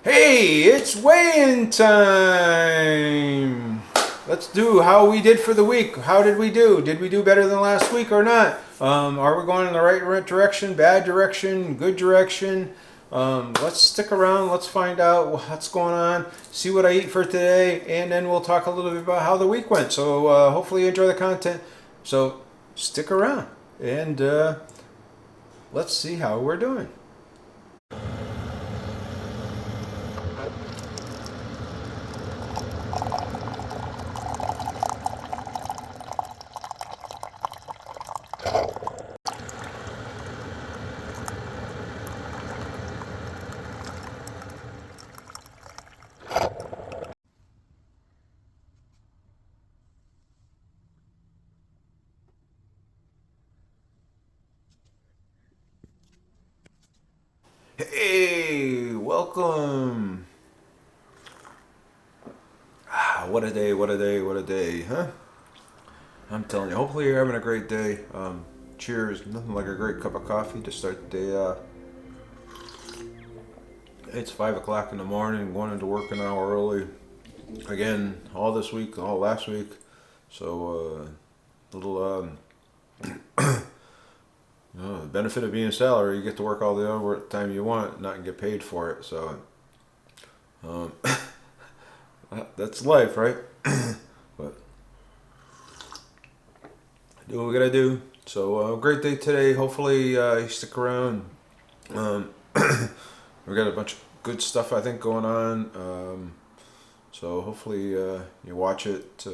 Hey, it's weigh-in time! Let's do how we did for the week. How did we do? Did we do better than last week or not? Are we going in the right direction, bad direction, good direction? Let's stick around. Let's find out what's going on, see what I eat for today, and then we'll talk a little bit about how the week went. So hopefully you enjoy the content. So stick around and let's see how we're doing. Hey, welcome. What a day, what a day, what a day, huh? I'm telling you, hopefully you're having a great day. Cheers, nothing like a great cup of coffee to start the day out. It's 5 o'clock in the morning, going into work an hour early. Again, all this week, all last week. So, little, the benefit of being a salary, you get to work all the overtime you want, not get paid for it. So, that's life, right? But do what we gotta do. So, great day today. Hopefully, you stick around. We got a bunch of good stuff, I think, going on. So hopefully you watch it.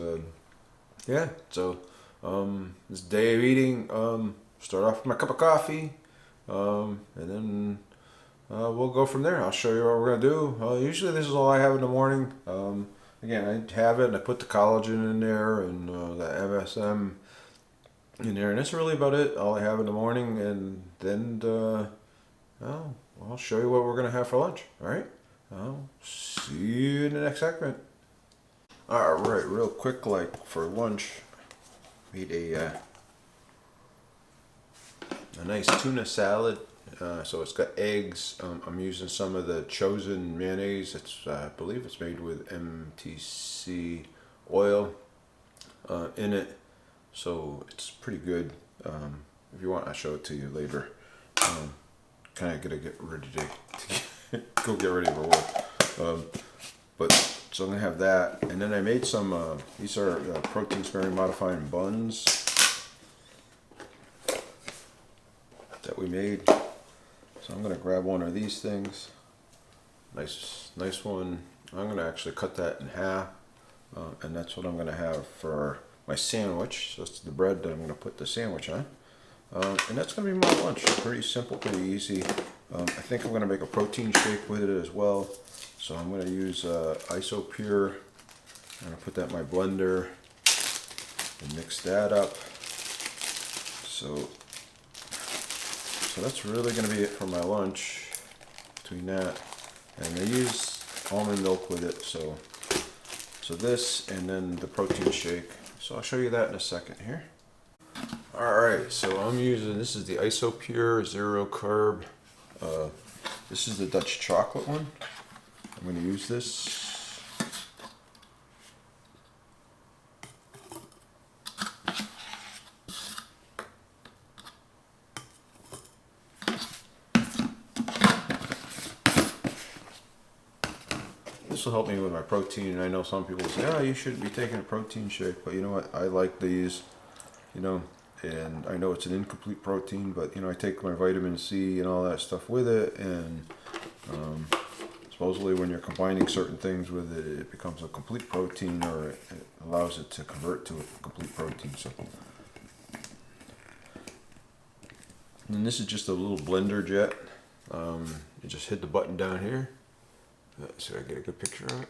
Yeah. So this day of eating. Start off with my cup of coffee, and then we'll go from there. I'll show you what we're gonna do. Usually this is all I have in the morning. Again, I have it, and I put the collagen in there and the MSM in there, and that's really about it. All I have in the morning, and then I'll show you what we're gonna have for lunch. All right. I'll see you in the next segment. All right, real quick, like for lunch, made a nice tuna salad. So it's got eggs. I'm using some of the chosen mayonnaise. It's I believe it's made with MTC oil in it, so it's pretty good. If you want, I'll show it to you later. Kind of gonna get ready to go get ready for work. But so I'm gonna have that, and then I made some. These are protein sparing modifying buns that we made. So I'm gonna grab one of these things. Nice one. I'm gonna actually cut that in half, and that's what I'm gonna have for my sandwich. So it's the bread that I'm gonna put the sandwich on. And that's going to be my lunch. Pretty simple, pretty easy. I think I'm going to make a protein shake with it as well. So I'm going to use Isopure. I'm going to put that in my blender and mix that up. So that's really going to be it for my lunch between that. And I use almond milk with it. So this and then the protein shake. So I'll show you that in a second here. Alright, so I'm using, this is the Isopure Zero Carb. This is the Dutch chocolate one. I'm going to use this. This will help me with my protein. I know some people say, oh, you shouldn't be taking a protein shake, but you know what, I like these, you know. And I know it's an incomplete protein, but you know, I take my vitamin C and all that stuff with it, and supposedly when you're combining certain things with it, it becomes a complete protein, or it allows it to convert to a complete protein. So, and this is just a little blender jet. You just hit the button down here. So I get a good picture of it.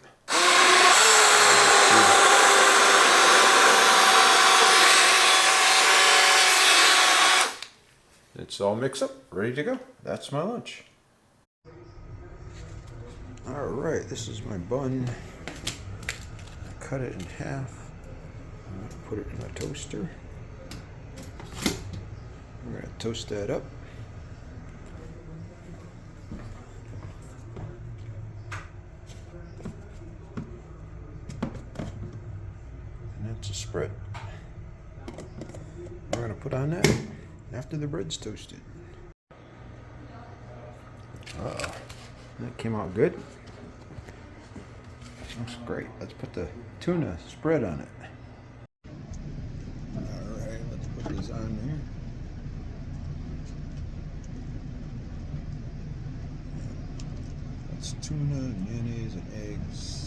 It's all mixed up, ready to go. That's my lunch. All right, this is my bun. I cut it in half. I'm going to put it in my toaster. I'm going to toast that up. spread. We're gonna put on that after the bread's toasted. Uh-oh. That came out good. Looks great. Let's put the tuna spread on it. Alright, let's put these on there. That's tuna, mayonnaise, and eggs.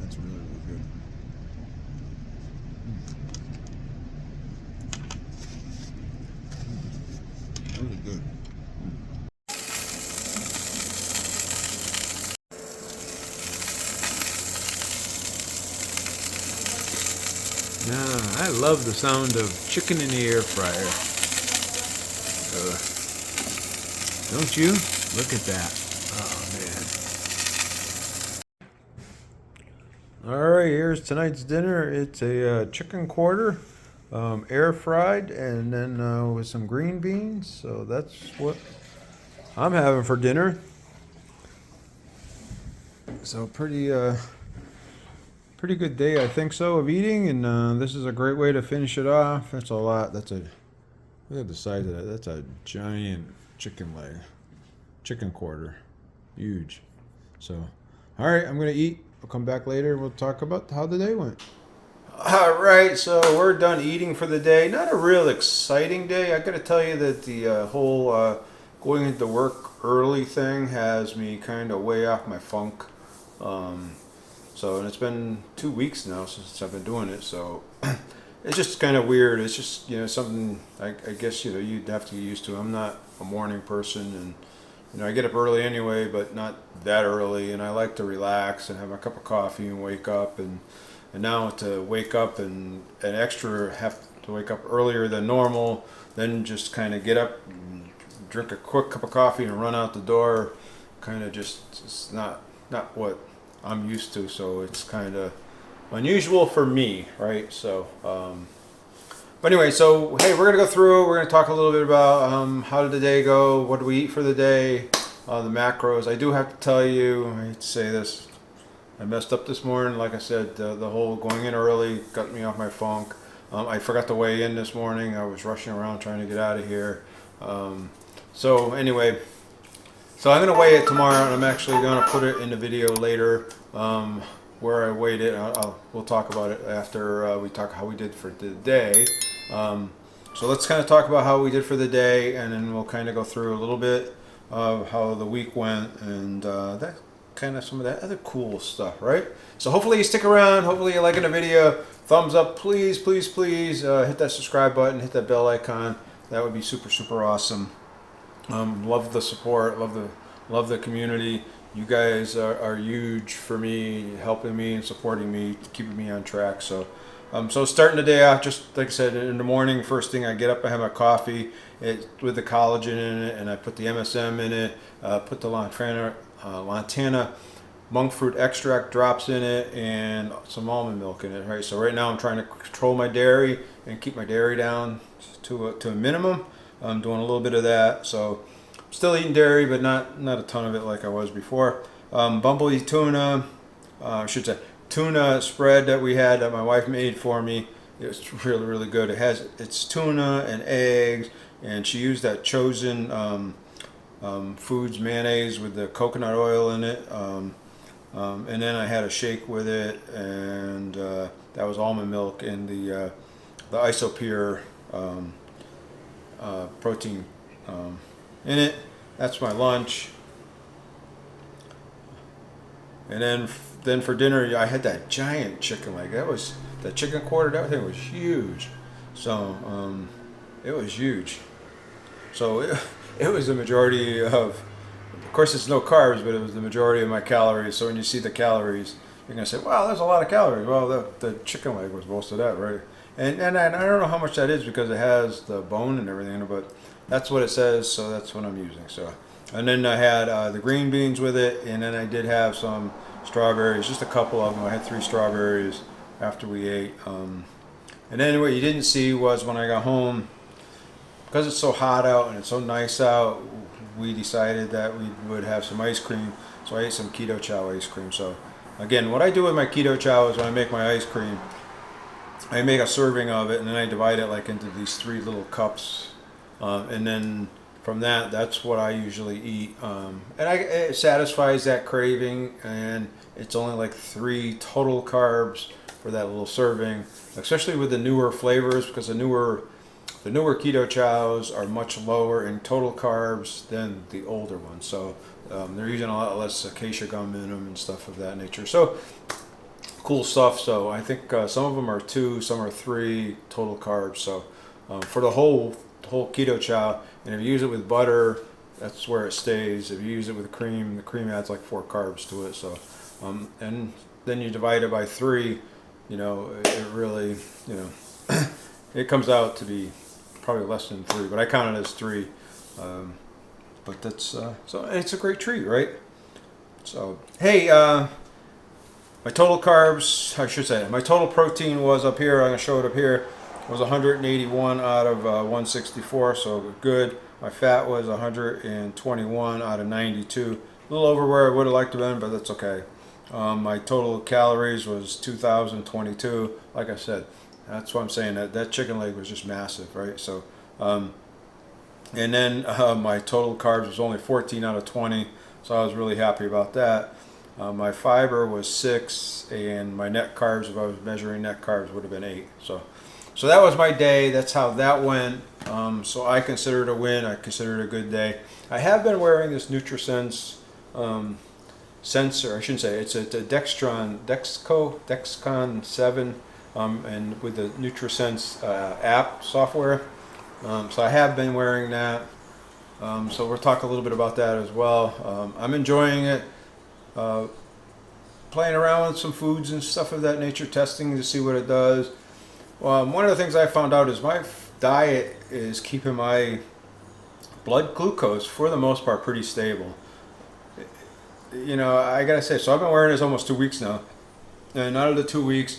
That's really, really good. Really good. Now, I love the sound of chicken in the air fryer. Don't you? Look at that. Oh, man. Alright, here's tonight's dinner. It's a chicken quarter, air fried, and then with some green beans. So that's what I'm having for dinner. So pretty good day, I think so, of eating, and this is a great way to finish it off. That's a lot. Look at the size of that. That's a giant chicken leg, chicken quarter, huge. So, all right, I'm gonna eat. We'll come back later and we'll talk about how the day went. All right, so we're done eating for the day. Not a real exciting day. I gotta tell you that the whole going into work early thing has me kind of way off my funk. So, and it's been 2 weeks now since I've been doing it, so it's just kind of weird. It's just, something I guess, you'd have to get used to. I'm not a morning person, and, I get up early anyway, but not that early, and I like to relax and have a cup of coffee and wake up, and now to wake up and extra have to wake up earlier than normal, then just kind of get up and drink a quick cup of coffee and run out the door, kind of just, it's not what I'm used to, so it's kind of unusual for me, right? So, but anyway, so hey, we're gonna go through. We're gonna talk a little bit about how did the day go, what do we eat for the day, the macros. I do have to tell you, I hate to say this, I messed up this morning. Like I said, the whole going in early got me off my funk. I forgot to weigh in this morning. I was rushing around trying to get out of here. So anyway. So I'm going to weigh it tomorrow, and I'm actually going to put it in the video later where I weighed it. We'll talk about it after we talk how we did for the day. So let's kind of talk about how we did for the day, and then we'll kind of go through a little bit of how the week went and that kind of some of that other cool stuff, right? So hopefully you stick around. Hopefully you're liking the video. Thumbs up, please, please, please. Hit that subscribe button. Hit that bell icon. That would be super, super awesome. Love the support, love the community. You guys are huge for me, helping me and supporting me, keeping me on track. So, so starting the day off, just like I said, in the morning, first thing I get up, I have my coffee with the collagen in it, and I put the MSM in it, put the Lantana monk fruit extract drops in it, and some almond milk in it. Right. So right now I'm trying to control my dairy and keep my dairy down to a minimum. I'm doing a little bit of that, so still eating dairy, but not a ton of it like I was before. Bumblebee tuna, I should say tuna spread that we had that my wife made for me. It was really, really good. It's tuna and eggs, and she used that Chosen Foods mayonnaise with the coconut oil in it. And then I had a shake with it, and that was almond milk and the Isopure protein in it. That's my lunch. And then for dinner, I had that giant chicken leg. That chicken quarter. That thing was huge. So it was huge. So it was the majority of course, it's no carbs, but it was the majority of my calories. So when you see the calories, you're gonna say, "Wow, there's a lot of calories." Well, the chicken leg was most of that, right? And I don't know how much that is because it has the bone and everything, but that's what it says, so that's what I'm using. So, And then I had the green beans with it, and then I did have some strawberries, just a couple of them. I had 3 strawberries after we ate. And then what you didn't see was when I got home, because it's so hot out and it's so nice out, we decided that we would have some ice cream. So I ate some keto chow ice cream. So again, what I do with my keto chow is when I make my ice cream, I make a serving of it and then I divide it like into these 3 little cups, and then from that's what I usually eat, and it satisfies that craving, and it's only like 3 total carbs for that little serving, especially with the newer flavors, because the newer keto chows are much lower in total carbs than the older ones. So they're using a lot less acacia gum in them and stuff of that nature. So cool stuff. So I think some of them are 2, some are 3 total carbs. So for the whole keto chow, and if you use it with butter, that's where it stays. If you use it with cream, the cream adds like 4 carbs to it. So and then you divide it by 3, you know, it really, you know, it comes out to be probably less than 3, but I count it as 3. But that's so it's a great treat, right? So hey, my total carbs, I should say, my total protein was up here. I'm gonna show it up here. It was 181 out of 164, so good. My fat was 121 out of 92. A little over where I would have liked to have been, but that's okay. My total calories was 2,022. Like I said, that's what I'm saying. That chicken leg was just massive, right? So, and then my total carbs was only 14 out of 20, so I was really happy about that. My fiber was 6, and my net carbs, if I was measuring net carbs, would have been 8. So that was my day. That's how that went. So I consider it a win. I consider it a good day. I have been wearing this NutriSense sensor. I shouldn't say it's a Dexcon 7, and with the NutriSense app software. So I have been wearing that. So we'll talk a little bit about that as well. I'm enjoying it. Playing around with some foods and stuff of that nature, testing to see what it does. One of the things I found out is my diet is keeping my blood glucose, for the most part, pretty stable. You know, I gotta say, so I've been wearing this almost 2 weeks now, and out of the 2 weeks,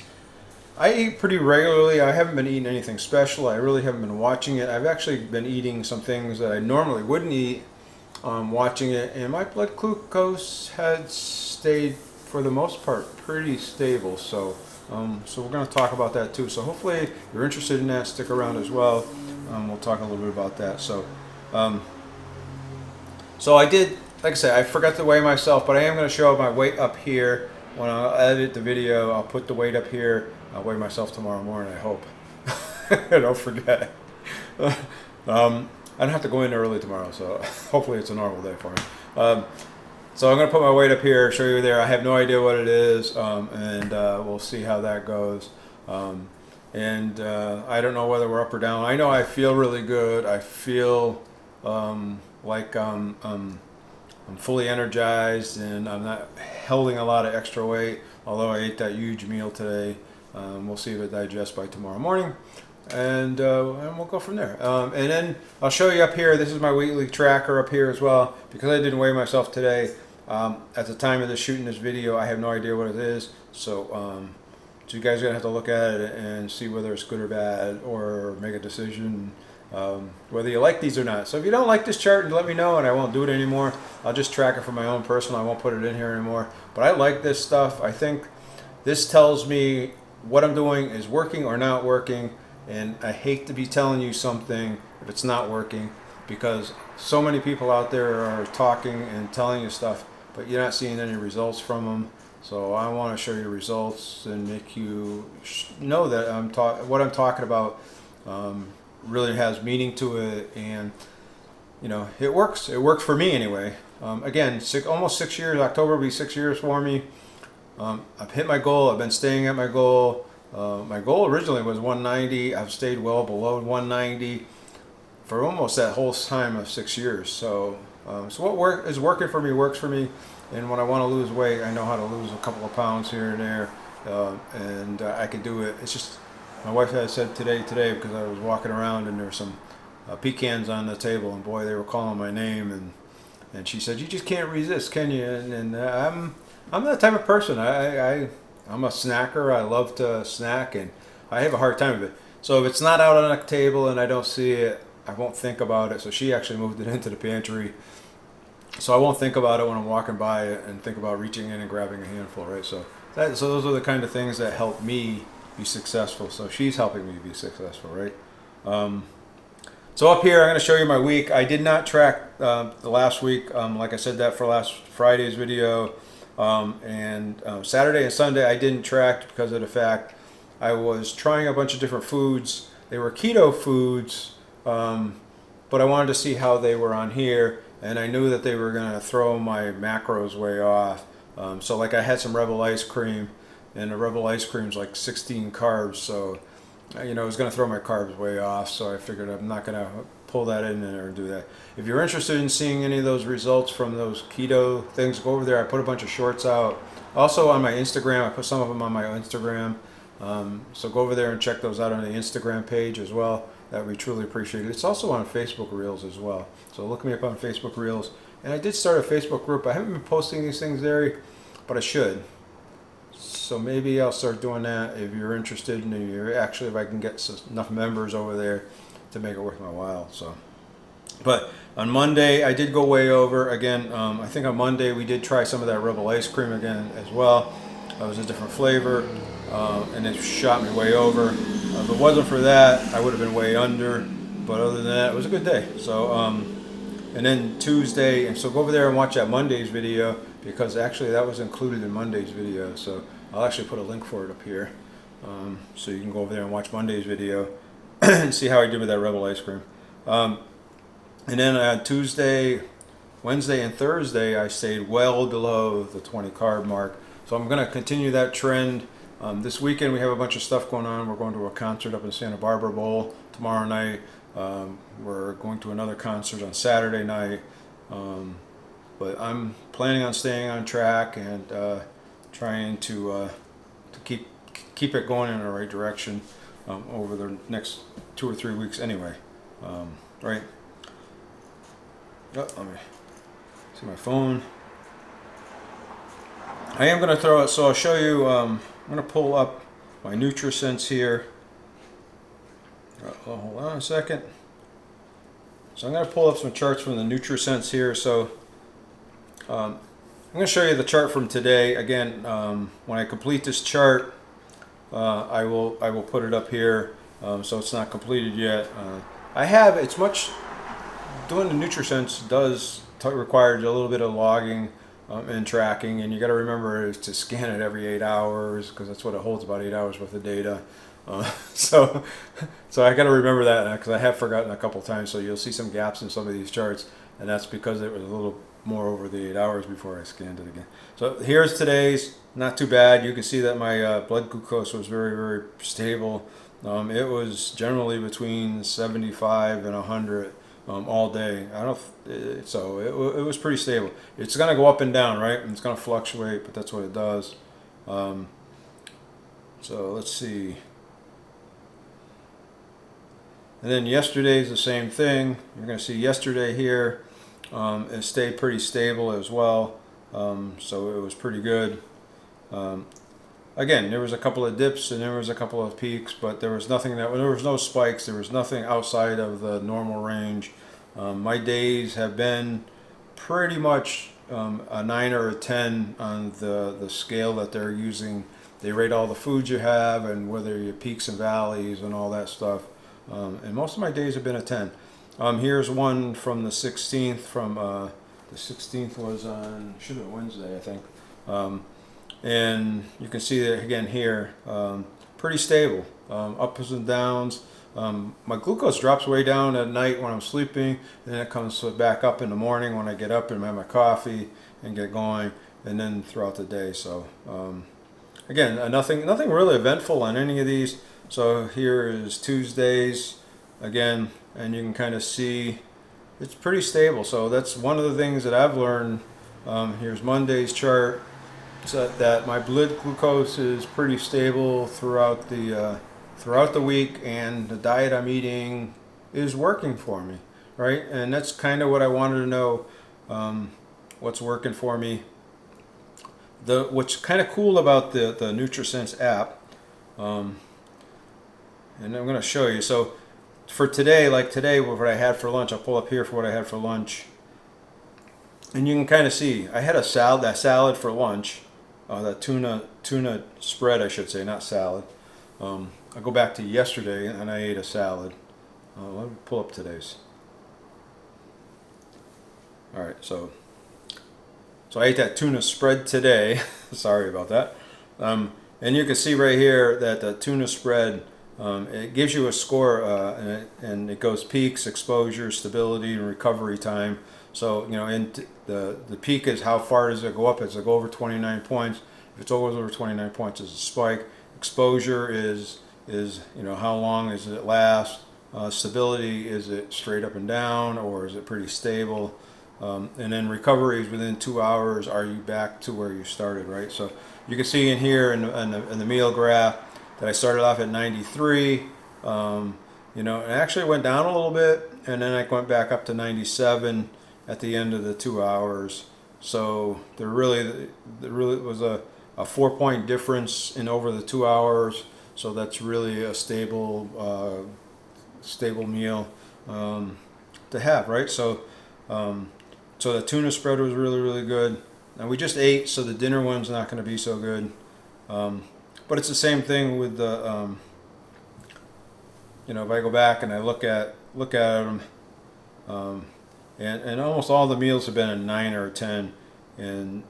I eat pretty regularly. I haven't been eating anything special. I really haven't been watching it. I've actually been eating some things that I normally wouldn't eat, watching it, and my blood glucose had stayed, for the most part, pretty stable. So we're going to talk about that too. So hopefully if you're interested in that, stick around as well. We'll talk a little bit about that. So I did, like I said, I forgot to weigh myself, but I am going to show my weight up here. When I edit the video, I'll put the weight up here. I'll weigh myself tomorrow morning, I hope. Don't forget. I don't have to go in early tomorrow, so hopefully it's a normal day for me. So I'm going to put my weight up here, show you there. I have no idea what it is, and we'll see how that goes. And I don't know whether we're up or down. I know I feel really good. I feel like I'm fully energized, and I'm not holding a lot of extra weight, although I ate that huge meal today. We'll see if it digests by tomorrow morning, and we'll go from there. And then I'll show you up here. This is my weekly tracker up here as well, because I didn't weigh myself today. At the time of the shooting this video, I have no idea what it is, so you guys are gonna have to look at it and see whether it's good or bad, or make a decision whether you like these or not. So if you don't like this chart, let me know, and I won't do it anymore. I'll just track it for my own personal. I won't put it in here anymore. But I like this stuff. I think this tells me what I'm doing is working or not working, and I hate to be telling you something if it's not working, because so many people out there are talking and telling you stuff, but you're not seeing any results from them. So I want to show you results and make you know that what I'm talking about really has meaning to it, and you know, it works. It works for me anyway. Again, almost 6 years. October will be 6 years for me. I've hit my goal. I've been staying at my goal. My goal originally was 190. I've stayed well below 190 for almost that whole time of 6 years. So what is working for me works for me. And when I want to lose weight, I know how to lose a couple of pounds here and there, and I can do it. It's just, my wife had said today because I was walking around and there were some pecans on the table, and boy, they were calling my name, And she said, "You just can't resist, can you?" And I'm that type of person. I'm a snacker. I love to snack, and I have a hard time with it. So if it's not out on a table and I don't see it, I won't think about it. So she actually moved it into the pantry, so I won't think about it when I'm walking by it and think about reaching in and grabbing a handful, right? So those are the kind of things that help me be successful. So she's helping me be successful, right? So up here, I'm going to show you my week. I did not track the last week, like I said that for last Friday's video. And Saturday and Sunday I didn't track because of the fact I was trying a bunch of different foods. They were keto foods, but I wanted to see how they were on here, and I knew that they were going to throw my macros way off. So like I had some Rebel ice cream, and the Rebel ice cream is like 16 carbs, so it was going to throw my carbs way off. So I figured I'm not going to pull that in there and do that. If you're interested in seeing any of those results from those keto things, go over there. I put a bunch of shorts out. Also on my Instagram, I put some of them on my Instagram. So go over there and check those out on the Instagram page as well. That would be truly appreciated. It's also on Facebook Reels as well. So look me up on Facebook Reels. And I did start a Facebook group. I haven't been posting these things there, but I should. So maybe I'll start doing that if you're interested, and if I can get enough members over there to make it worth my while. So, but on Monday I did go way over again. I think on Monday we did try some of that Rebel ice cream again as well. It was a different flavor, and it shot me way over. If it wasn't for that, I would have been way under. But other than that, it was a good day. So, and then Tuesday, and so go over there and watch that Monday's video, because actually that was included in Monday's video. So I'll actually put a link for it up here, so you can go over there and watch Monday's video and see how I did with that Rebel ice cream. And then on Tuesday, Wednesday, and Thursday, I stayed well below the 20 carb mark. So I'm going to continue that trend. This weekend we have a bunch of stuff going on. We're going to a concert up in Santa Barbara Bowl tomorrow night. We're going to another concert on Saturday night. But I'm planning on staying on track and trying to keep it going in the right direction over the next 2 or 3 weeks anyway. Right. Oh, let me see my phone. I am going to throw it, so I'll show you. I'm going to pull up my NutriSense here. Hold on a second. So I'm going to pull up some charts from the NutriSense here. So I'm going to show you the chart from today. Again, when I complete this chart, I will put it up here. So it's not completed yet. It's much. Doing the NutriSense does require a little bit of logging and tracking, and you got to remember to scan it every 8 hours, because that's what it holds, about 8 hours worth of data. So I got to remember that, because I have forgotten a couple times. So you'll see some gaps in some of these charts, and that's because it was a little more over the 8 hours before I scanned it again. So here's today's. Not too bad. You can see that my blood glucose was very, very stable. It was generally between 75 and 100 all day. So it was pretty stable. It's going to go up and down, right? And it's going to fluctuate, but that's what it does. So let's see. And then yesterday's the same thing. You're going to see yesterday here, it stayed pretty stable as well. So it was pretty good. Again, there was a couple of dips and there was a couple of peaks, but there was no spikes. There was nothing outside of the normal range. My days have been pretty much a 9 or a 10 on the scale that they're using. They rate all the foods you have and whether you peaks and valleys and all that stuff. And most of my days have been a 10. Here's one from the 16th. The 16th was on, should have been Wednesday, I think. And you can see that again here, pretty stable, ups and downs. My glucose drops way down at night when I'm sleeping, and then it comes back up in the morning when I get up and have my coffee and get going, and then throughout the day. So again, nothing really eventful on any of these. So here is Tuesdays again, and you can kind of see it's pretty stable. So that's one of the things that I've learned. Here's Monday's chart. So that my blood glucose is pretty stable throughout the week, and the diet I'm eating is working for me, right? And that's kind of what I wanted to know. what's working for me. What's kind of cool about the NutriSense app, and I'm going to show you. So for today, like today, what I had for lunch, I'll pull up here for what I had for lunch, and you can kind of see I had a salad. That salad for lunch, that tuna spread, I should say, not salad. I go back to yesterday, and I ate a salad. Let me pull up today's. All right, so I ate that tuna spread today. Sorry about that. And you can see right here that the tuna spread, it gives you a score, and it goes peaks, exposure, stability, and recovery time. So, you know, the peak is how far does it go up? Does it go over 29 points? If it's over 29 points, it's a spike. Exposure is you know, how long does it last? Stability, is it straight up and down, or is it pretty stable? And then recovery is within 2 hours. Are you back to where you started, right? So you can see in here in the meal graph that I started off at 93. You know, and actually went down a little bit, and then I went back up to 97 at the end of the 2 hours. So there really was a 4-point difference in over the 2 hours. So that's really a stable meal to have, right? So so the tuna spread was really, really good. Now we just ate, so the dinner one's not going to be so good. But it's the same thing with the, you know, if I go back and I look at them, and almost all the meals have been a 9 or a 10. And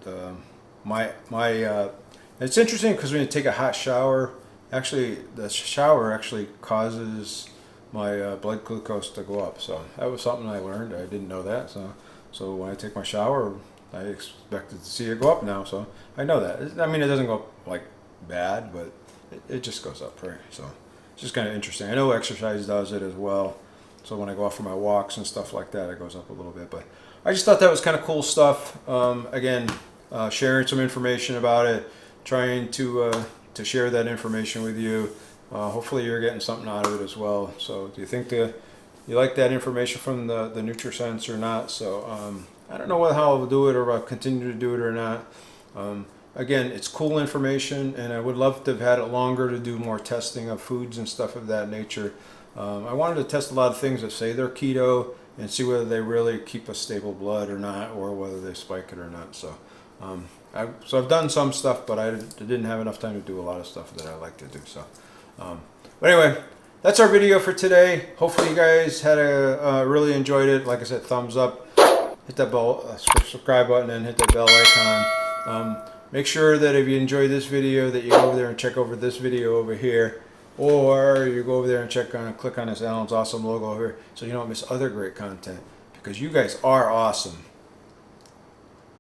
it's interesting because when you take a hot shower, actually the shower actually causes my blood glucose to go up. So that was something I learned. I didn't know that. So when I take my shower, I expected to see it go up now. So I know that. I mean, it doesn't go up like bad, but it just goes up, right? So it's just kind of interesting. I know exercise does it as well. So when I go out for my walks and stuff like that, it goes up a little bit. But I just thought that was kind of cool stuff. Again, sharing some information about it, trying to share that information with you. Hopefully you're getting something out of it as well. So do you think you like that information from the NutriSense or not? So I don't know how I'll do it, or if I'll continue to do it or not. Again, it's cool information, and I would love to have had it longer to do more testing of foods and stuff of that nature. I wanted to test a lot of things that say they're keto and see whether they really keep a stable blood or not, or whether they spike it or not. So I've done some stuff, but I didn't have enough time to do a lot of stuff that I like to do. So, but anyway, that's our video for today. Hopefully you guys had really enjoyed it. Like I said, thumbs up, hit that subscribe button, and hit that bell icon. Make sure that if you enjoyed this video, that you go over there and check over this video over here, or you go over there and click on this Alan's Awesome logo over here, so you don't miss other great content, because you guys are awesome.